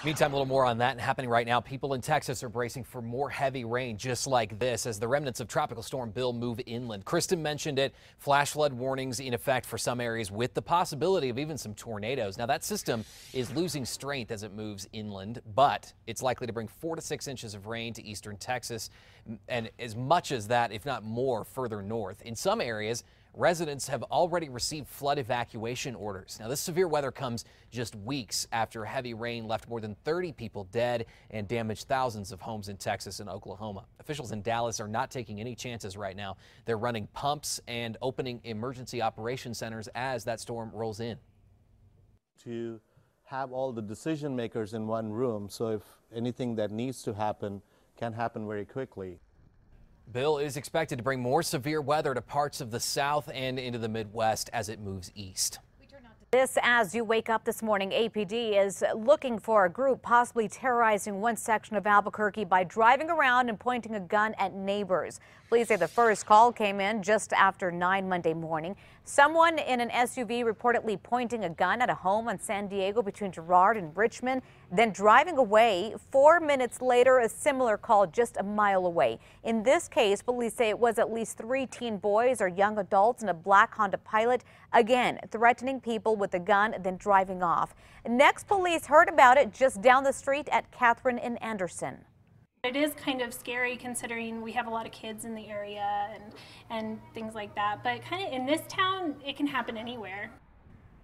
Meantime, a little more on that happening right now. People in Texas are bracing for more heavy rain just like this as the remnants of Tropical Storm Bill move inland. Kristen mentioned it. Flash flood warnings in effect for some areas with the possibility of even some tornadoes. Now that system is losing strength as it moves inland, but it's likely to bring 4 to 6 inches of rain to eastern Texas and as much as that, if not more, further north. In some areas, residents have already received flood evacuation orders. Now, this severe weather comes just weeks after heavy rain left more than 30 people dead and damaged thousands of homes in Texas and Oklahoma. Officials in Dallas are not taking any chances right now. They're running pumps and opening emergency operation centers as that storm rolls in. To have all the decision makers in one room, so if anything that needs to happen can happen very quickly. Bill is expected to bring more severe weather to parts of the South and into the Midwest as it moves east. This as you wake up this morning, APD is looking for a group possibly terrorizing one section of Albuquerque by driving around and pointing a gun at neighbors. Police say the first call came in just after 9 Monday morning. Someone in an SUV reportedly pointing a gun at a home on San Diego between Girard and Richmond, then driving away. 4 minutes later, a similar call just a mile away. In this case, police say it was at least 3 teen boys or young adults in a black Honda Pilot, again threatening people with a gun, then driving off. Next, police heard about it just down the street at Catherine and Anderson. It is kind of scary considering we have a lot of kids in the area and things like that, but kind of in this town, it can happen anywhere.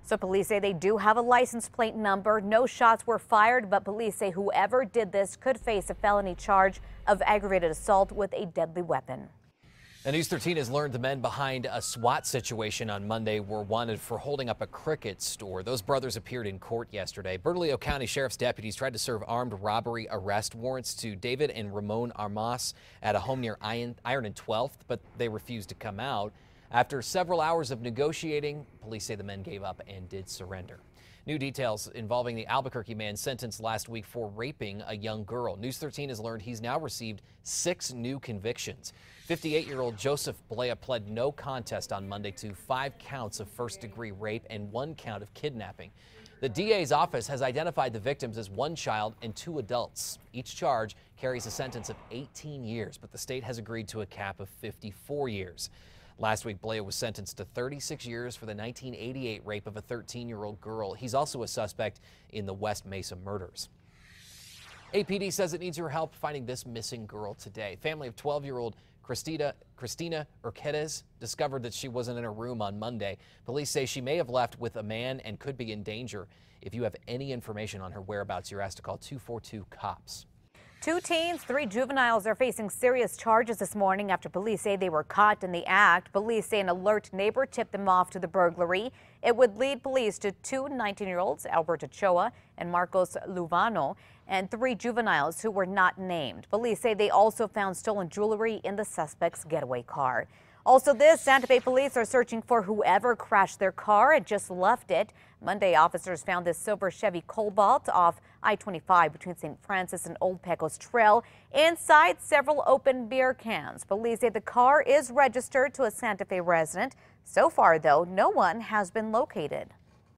So police say they do have a license plate number. No shots were fired, but police say whoever did this could face a felony charge of aggravated assault with a deadly weapon. And News 13 has learned the men behind a SWAT situation on Monday were wanted for holding up a Cricket store. Those brothers appeared in court yesterday. Bernalillo County Sheriff's deputies tried to serve armed robbery arrest warrants to David and Ramon Armas at a home near Iron and 12th, but they refused to come out. After several hours of negotiating, police say the men gave up and did surrender. New details involving the Albuquerque man sentenced last week for raping a young girl. News 13 has learned he's now received 6 new convictions. 58-year-old Joseph Blea pled no contest on Monday to 5 counts of first-degree rape and 1 count of kidnapping. The DA's office has identified the victims as 1 child and 2 adults. Each charge carries a sentence of 18 years, but the state has agreed to a cap of 54 years. Last week, Blea was sentenced to 36 years for the 1988 rape of a 13-year-old girl. He's also a suspect in the West Mesa murders. APD says it needs your help finding this missing girl today. Family of 12-year-old Cristina Urquidez discovered that she wasn't in her room on Monday. Police say she may have left with a man and could be in danger. If you have any information on her whereabouts, you're asked to call 242-COPS. 2 teens, 3 juveniles are facing serious charges this morning after police say they were caught in the act. Police say an alert neighbor tipped them off to the burglary. It would lead police to 2 19-year-olds, Albert Ochoa and Marcos Luvano, and 3 juveniles who were not named. Police say they also found stolen jewelry in the suspect's getaway car. Also this, Santa Fe police are searching for whoever crashed their car and just left it. Monday, officers found this silver Chevy Cobalt off I-25 between St. Francis and Old Pecos Trail. Inside, several open beer cans. Police say the car is registered to a Santa Fe resident. So far, though, no one has been located.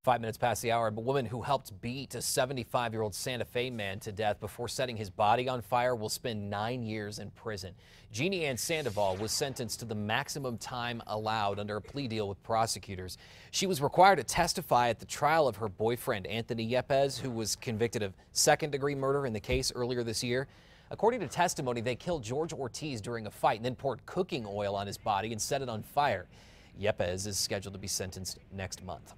5 minutes past the hour, a woman who helped beat a 75-year-old Santa Fe man to death before setting his body on fire will spend 9 years in prison. Jeannie Ann Sandoval was sentenced to the maximum time allowed under a plea deal with prosecutors. She was required to testify at the trial of her boyfriend, Anthony Yepes, who was convicted of second-degree murder in the case earlier this year. According to testimony, they killed George Ortiz during a fight and then poured cooking oil on his body and set it on fire. Yepes is scheduled to be sentenced next month.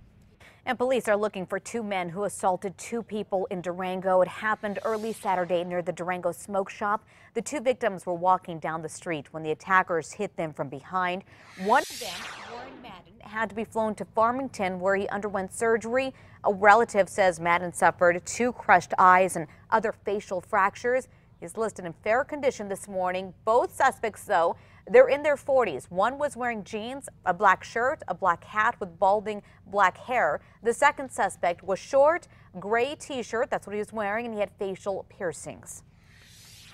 And police are looking for 2 men who assaulted 2 people in Durango. It happened early Saturday near the Durango Smoke Shop. The 2 victims were walking down the street when the attackers hit them from behind. One of them, Warren Madden, had to be flown to Farmington where he underwent surgery. A relative says Madden suffered 2 crushed eyes and other facial fractures. He's listed in fair condition this morning. Both suspects, though, they're in their 40s. One was wearing jeans, a black shirt, a black hat with balding black hair. The second suspect was short, gray T-shirt. That's what he was wearing, and he had facial piercings.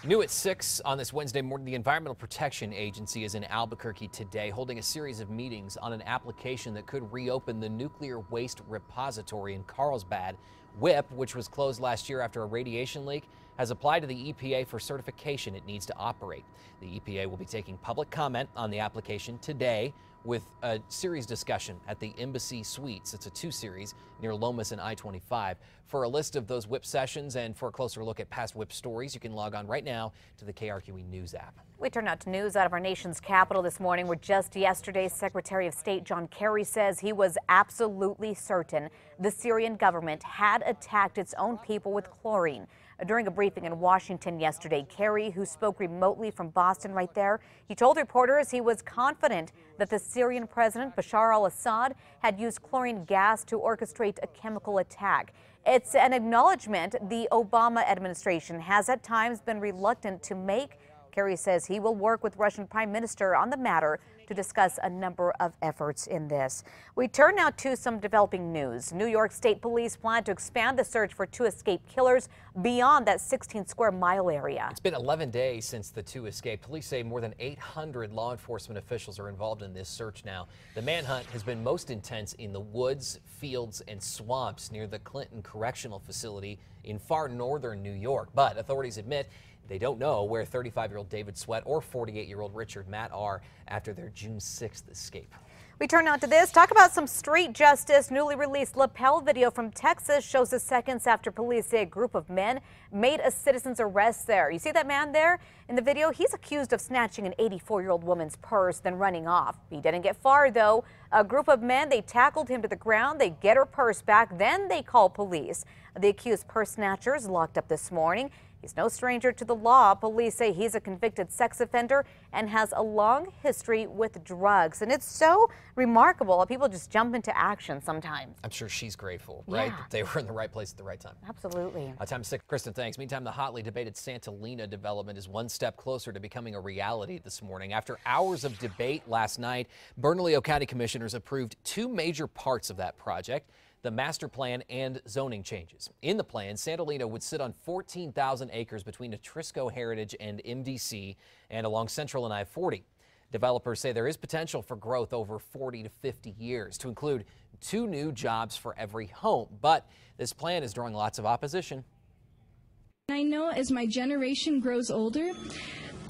New at 6 on this Wednesday morning, the Environmental Protection Agency is in Albuquerque today holding a series of meetings on an application that could reopen the nuclear waste repository in Carlsbad WIP, which was closed last year after a radiation leak, has applied to the EPA for certification it needs to operate. The EPA will be taking public comment on the application today with a series discussion at the Embassy Suites. It's a 2-series near Lomas and I-25. For a list of those WIP sessions and for a closer look at past WIP stories, you can log on right now to the KRQE News app. We turn out to news out of our nation's capital this morning, where just yesterday, Secretary of State John Kerry says he was absolutely certain the Syrian government had attacked its own people with chlorine. During a briefing in Washington yesterday, Kerry, who spoke remotely from Boston right there, he told reporters he was confident that the Syrian president, Bashar al-Assad, had used chlorine gas to orchestrate a chemical attack. It's an acknowledgement the Obama administration has at times been reluctant to make. Kerry says he will work with Russian Prime Minister on the matter to discuss a number of efforts in this. We turn now to some developing news. New York State Police plan to expand the search for 2 escaped killers beyond that 16-square-mile area. It's been 11 days since the 2 escaped. Police say more than 800 law enforcement officials are involved in this search now. The manhunt has been most intense in the woods, fields, and swamps near the Clinton Correctional Facility in far northern New York. But authorities admit they don't know where 35-year-old David Sweat or 48-year-old Richard Matt are after their June 6th escape. We turn now to this. Talk about some street justice. Newly released lapel video from Texas shows the seconds after police say a group of men made a citizen's arrest there. You see that man there in the video? He's accused of snatching an 84-year-old woman's purse, then running off. He didn't get far, though. A group of men, they tackled him to the ground. They get her purse back. Then they call police. The accused purse snatcher is locked up this morning. He's no stranger to the law. Police say he's a convicted sex offender and has a long history with drugs. And it's so remarkable. People just jump into action sometimes. I'm sure she's grateful, right? Yeah. That they were in the right place at the right time. Absolutely. Time 6. Kristen, thanks. Meantime, the hotly debated Santa-Lena development is one step closer to becoming a reality this morning. After hours of debate last night, Bernalillo County commissioners approved 2 major parts of that project: the master plan and zoning changes. In the plan, Santa-Lena would sit on 14,000 acres between Atrisco Heritage and MDC and along Central and I-40. Developers say there is potential for growth over 40 to 50 years to include 2 new jobs for every home. But this plan is drawing lots of opposition. I know as my generation grows older,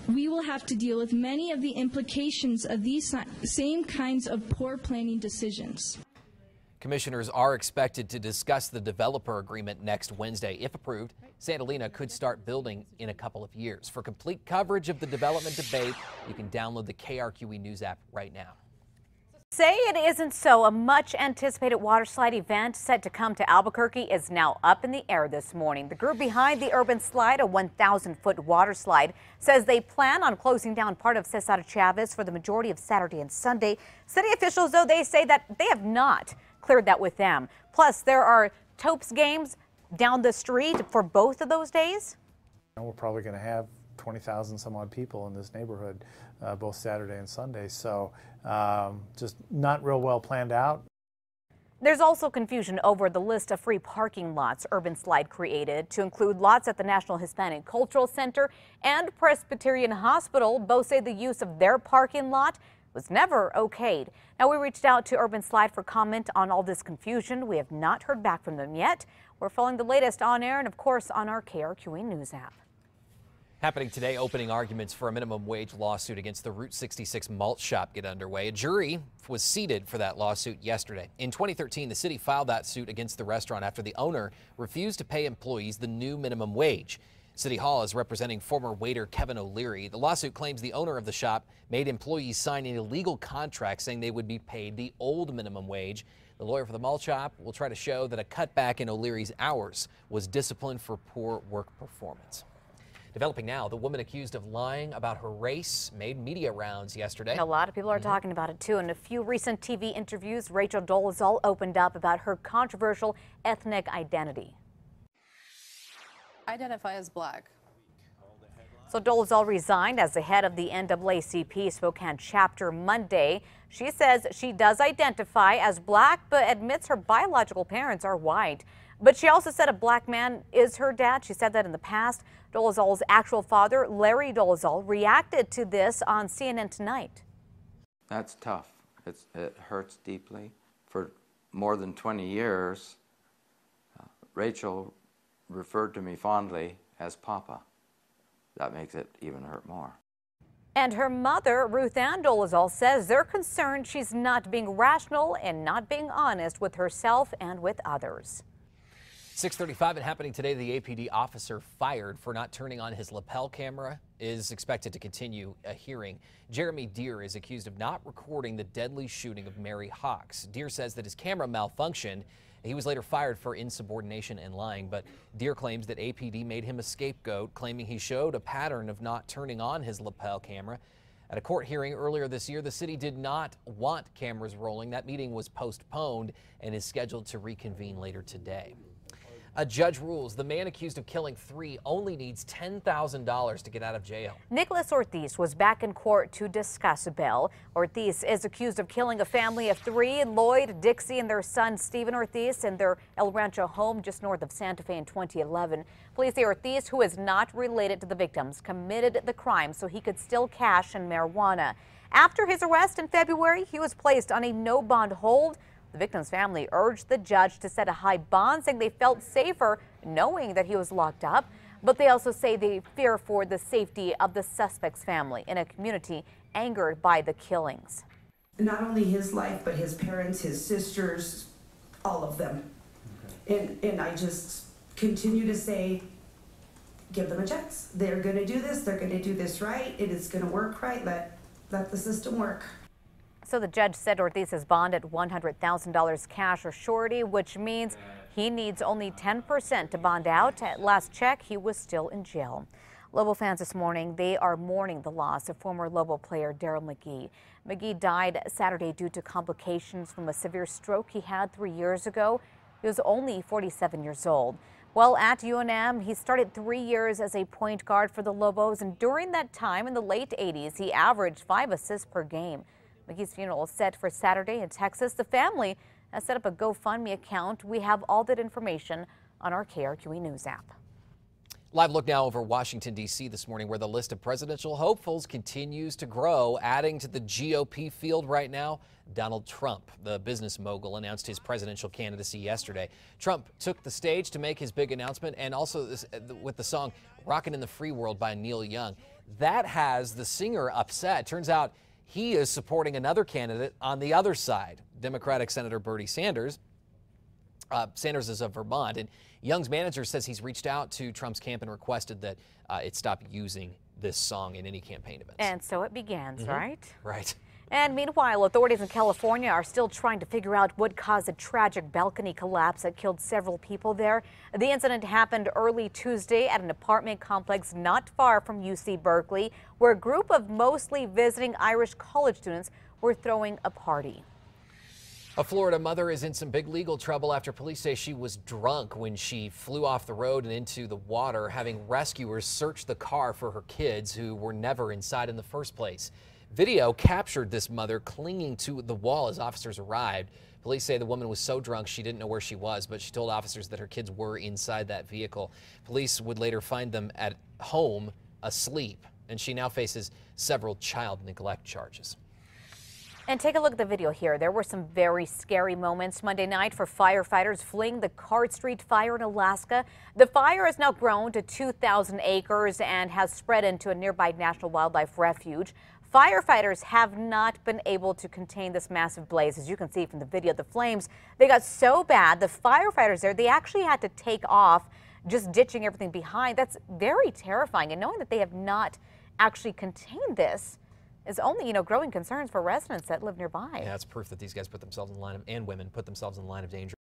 we will have to deal with many of the implications of these same kinds of poor planning decisions. Commissioners are expected to discuss the developer agreement next Wednesday. If approved, Santa-Lena could start building in a couple of years. For complete coverage of the development debate, you can download the KRQE News app right now. Say it isn't so. A much-anticipated waterslide event set to come to Albuquerque is now up in the air this morning. The group behind the urban slide, a 1,000-foot waterslide, says they plan on closing down part of Cesar Chavez for the majority of Saturday and Sunday. City officials, though, they say that they have not cleared that with them. Plus, there are Topes games down the street for both of those days. We're probably going to have 20,000 some odd people in this neighborhood both Saturday and Sunday, so just not real well planned out. There's also confusion over the list of free parking lots Urban Slide created to include lots at the National Hispanic Cultural Center and Presbyterian Hospital. Both say the use of their parking lot was never okayed. Now, we reached out to Urban Slide for comment on all this confusion. We have not heard back from them yet. We're following the latest on air and, of course, on our KRQE News app. Happening today, opening arguments for a minimum wage lawsuit against the Route 66 malt shop get underway. A jury was seated for that lawsuit yesterday. In 2013, the city filed that suit against the restaurant after the owner refused to pay employees the new minimum wage. City Hall is representing former waiter Kevin O'Leary. The lawsuit claims the owner of the shop made employees sign an illegal contract saying they would be paid the old minimum wage. The lawyer for the malt shop will try to show that a cutback in O'Leary's hours was discipline for poor work performance. Developing now, the woman accused of lying about her race made media rounds yesterday. A lot of people are talking about it, too. In a few recent TV interviews, Rachel Dolezal opened up about her controversial ethnic identity. Identify as black. So Dolezal resigned as the head of the NAACP Spokane chapter Monday. She says she does identify as black, but admits her biological parents are white. But she also said a black man is her dad. She said that in the past. Dolezal's actual father, Larry Dolezal, reacted to this on CNN Tonight. That's tough. It hurts deeply. For more than 20 years, Rachel referred to me fondly as Papa. That makes it even hurt more. And her mother, Ruth Ann Dolezal, says they're concerned she's not being rational and not being honest with herself and with others. 6:35 and happening today, the APD officer fired for not turning on his lapel camera is expected to continue a hearing. Jeremy Deere is accused of not recording the deadly shooting of Mary Hawks. Deere says that his camera malfunctioned. He was later fired for insubordination and lying, but Deere claims that APD made him a scapegoat, claiming he showed a pattern of not turning on his lapel camera. At a court hearing earlier this year, the city did not want cameras rolling. That meeting was postponed and is scheduled to reconvene later today. A judge rules the man accused of killing 3 only needs $10,000 to get out of jail. Nicholas Ortiz was back in court to discuss bail. Ortiz is accused of killing a family of 3, Lloyd, Dixie, and their son Stephen Ortiz in their El Rancho home just north of Santa Fe in 2011. Police say Ortiz, who is not related to the victims, committed the crime so he could still cash in marijuana. After his arrest in February, he was placed on a no-bond hold. The victim's family urged the judge to set a high bond, saying they felt safer knowing that he was locked up. But they also say they fear for the safety of the suspect's family in a community angered by the killings. Not only his life, but his parents, his sisters, all of them. And I just continue to say, give them a chance. They're going to do this. They're going to do this right. It is going to work right. Let the system work. So the judge set Ortiz's bond at $100,000 cash or surety, which means he needs only 10% to bond out. At last check, he was still in jail. Lobo fans this morning, they are mourning the loss of former Lobo player Darryl McGee. McGee died Saturday due to complications from a severe stroke he had 3 years ago. He was only 47 years old. Well, at UNM, he started 3 years as a point guard for the Lobos, and during that time in the late 80s, he averaged 5 assists per game. McGee's funeral is set for Saturday in Texas. The family has set up a GoFundMe account. We have all that information on our KRQE News app. Live look now over Washington, D.C. this morning, where the list of presidential hopefuls continues to grow. Adding to the GOP field right now, Donald Trump. The business mogul announced his presidential candidacy yesterday. Trump took the stage to make his big announcement, and also with the song Rockin' in the Free World by Neil Young. That has the singer upset. Turns out he is supporting another candidate on the other side, Democratic Senator Bernie Sanders. Sanders is of Vermont, and Young's manager says he's reached out to Trump's camp and requested that it stop using this song in any campaign events. And so it begins, right? Right. And meanwhile, authorities in California are still trying to figure out what caused a tragic balcony collapse that killed several people there. The incident happened early Tuesday at an apartment complex not far from UC Berkeley, where a group of mostly visiting Irish college students were throwing a party. A Florida mother is in some big legal trouble after police say she was drunk when she flew off the road and into the water, having rescuers search the car for her kids who were never inside in the first place. Video captured this mother clinging to the wall as officers arrived. Police say the woman was so drunk she didn't know where she was, but she told officers that her kids were inside that vehicle. Police would later find them at home asleep, and she now faces several child neglect charges. And take a look at the video here. There were some very scary moments Monday night for firefighters fleeing the Cart Street fire in Alaska. The fire has now grown to 2,000 acres and has spread into a nearby National Wildlife Refuge. Firefighters have not been able to contain this massive blaze. As you can see from the video, the flames, they got so bad, the firefighters there, they actually had to take off, just ditching everything behind. That's very terrifying. And knowing that they have not actually contained this is only, growing concerns for residents that live nearby. Yeah, it's proof that these guys put themselves in the line of, and women put themselves in the line of danger.